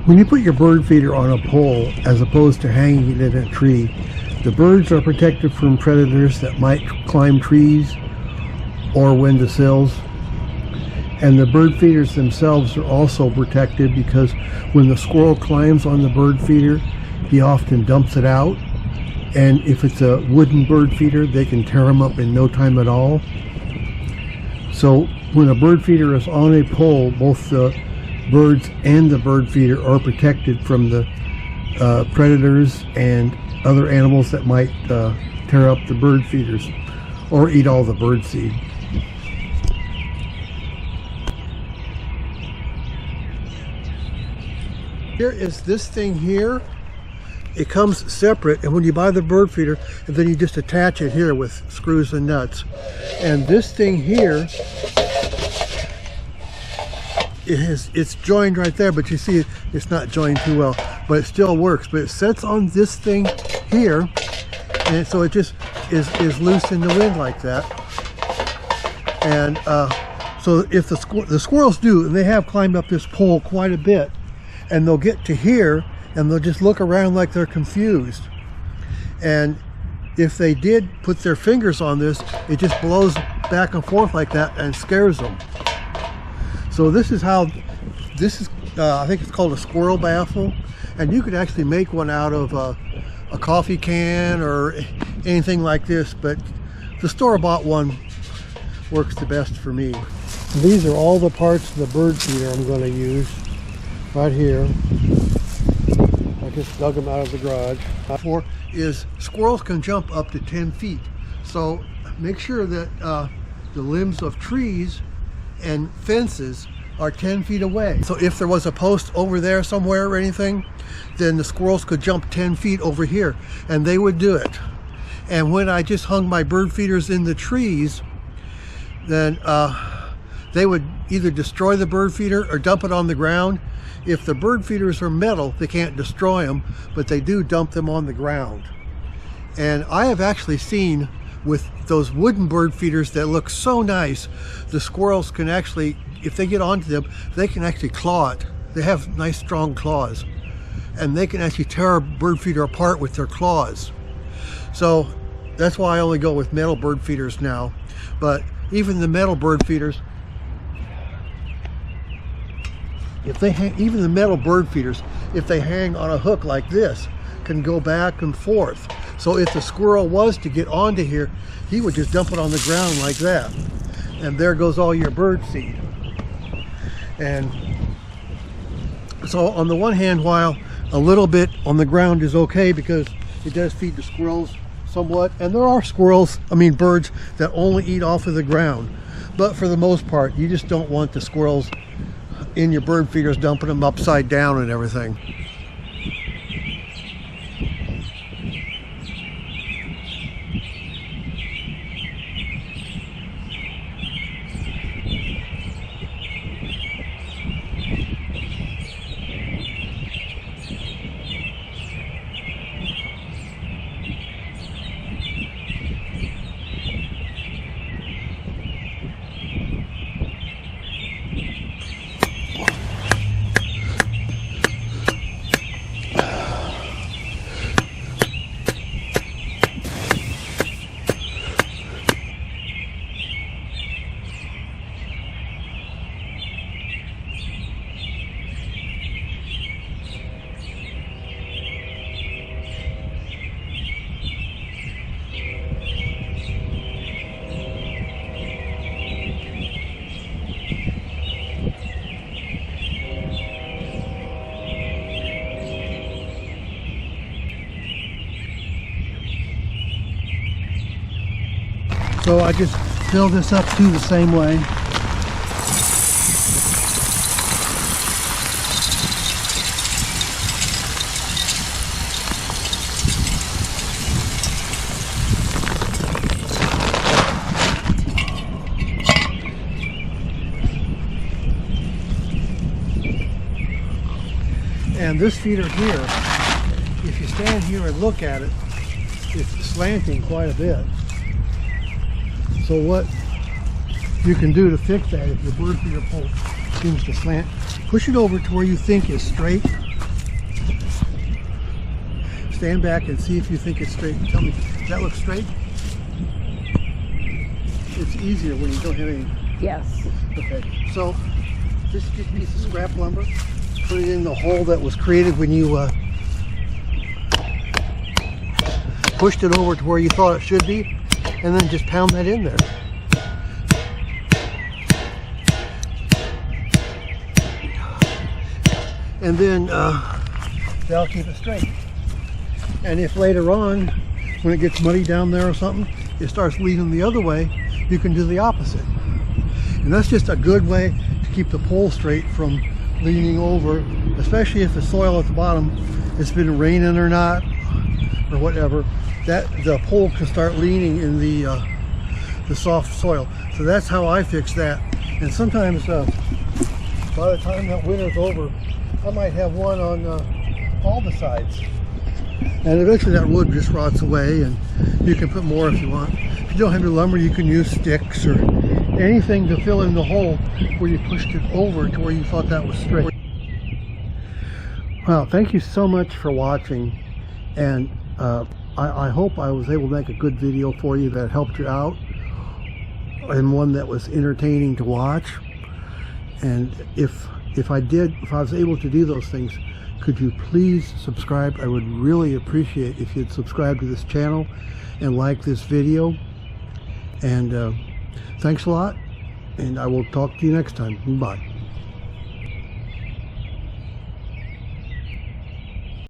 When you put your bird feeder on a pole as opposed to hanging it in a tree, the birds are protected from predators that might climb trees or windowsills. And the bird feeders themselves are also protected because when the squirrel climbs on the bird feeder, he often dumps it out. And if it's a wooden bird feeder, they can tear them up in no time at all. So when a bird feeder is on a pole, both the birds and the bird feeder are protected from the predators and other animals that might tear up the bird feeders or eat all the bird seed. Here is this thing here. It comes separate, and when you buy the bird feeder, and then you just attach it here with screws and nuts. And this thing here, it's joined right there, but you see it's not joined too well, but it still works. But it sets on this thing here, and so it just is loose in the wind like that. And so if the squirrels do, and they have climbed up this pole quite a bit, and they'll get to here and they'll just look around like they're confused. And if they did put their fingers on this, it just blows back and forth like that and scares them. So this is how, I think it's called a squirrel baffle. And you could actually make one out of a coffee can or anything like this, but the store-bought one works the best for me. These are all the parts of the bird feeder I'm going to use right here. I just dug them out of the garage. Four is squirrels can jump up to 10 feet. So make sure that the limbs of trees and fences are 10 feet away. So if there was a post over there somewhere or anything, then the squirrels could jump 10 feet over here, and they would do it. And when I just hung my bird feeders in the trees, then they would either destroy the bird feeder or dump it on the ground. If the bird feeders are metal, they can't destroy them, but they do dump them on the ground. And I have actually seen with those wooden bird feeders that look so nice, the squirrels can actually, if they get onto them, they can actually claw it. They have nice strong claws, and they can actually tear a bird feeder apart with their claws. So that's why I only go with metal bird feeders now. But even the metal bird feeders, if they hang, even the metal bird feeders, if they hang on a hook like this, can go back and forth. So if the squirrel was to get onto here, he would just dump it on the ground like that. And there goes all your bird seed. And so on the one hand, while a little bit on the ground is okay because it does feed the squirrels somewhat, and there are birds that only eat off of the ground. But for the most part, you just don't want the squirrels in your bird feeders dumping them upside down and everything. So I just fill this up too the same way. And this feeder here, if you stand here and look at it, it's slanting quite a bit. So what you can do to fix that, if your bird feeder pole seems to slant, push it over to where you think is straight, stand back and see if you think it's straight. Tell me, does that look straight? It's easier when you don't have any. Yes. Okay, so just get a piece of scrap lumber, put it in the hole that was created when you pushed it over to where you thought it should be, and then just pound that in there. And then that'll keep it straight. And if later on, when it gets muddy down there or something, it starts leaning the other way, you can do the opposite. And that's just a good way to keep the pole straight from leaning over, especially if the soil at the bottom, it's been raining or not, or whatever, that the pole can start leaning in the soft soil. So that's how I fix that. And sometimes by the time that winter's over, I might have one on all the sides. And eventually that wood just rots away, and you can put more if you want. If you don't have your lumber, you can use sticks or anything to fill in the hole where you pushed it over to where you thought that was straight. Well, thank you so much for watching, and I hope I was able to make a good video for you that helped you out, and one that was entertaining to watch. And if I was able to do those things, could you please subscribe? I would really appreciate if you'd subscribe to this channel and like this video. And thanks a lot, and I will talk to you next time. Bye.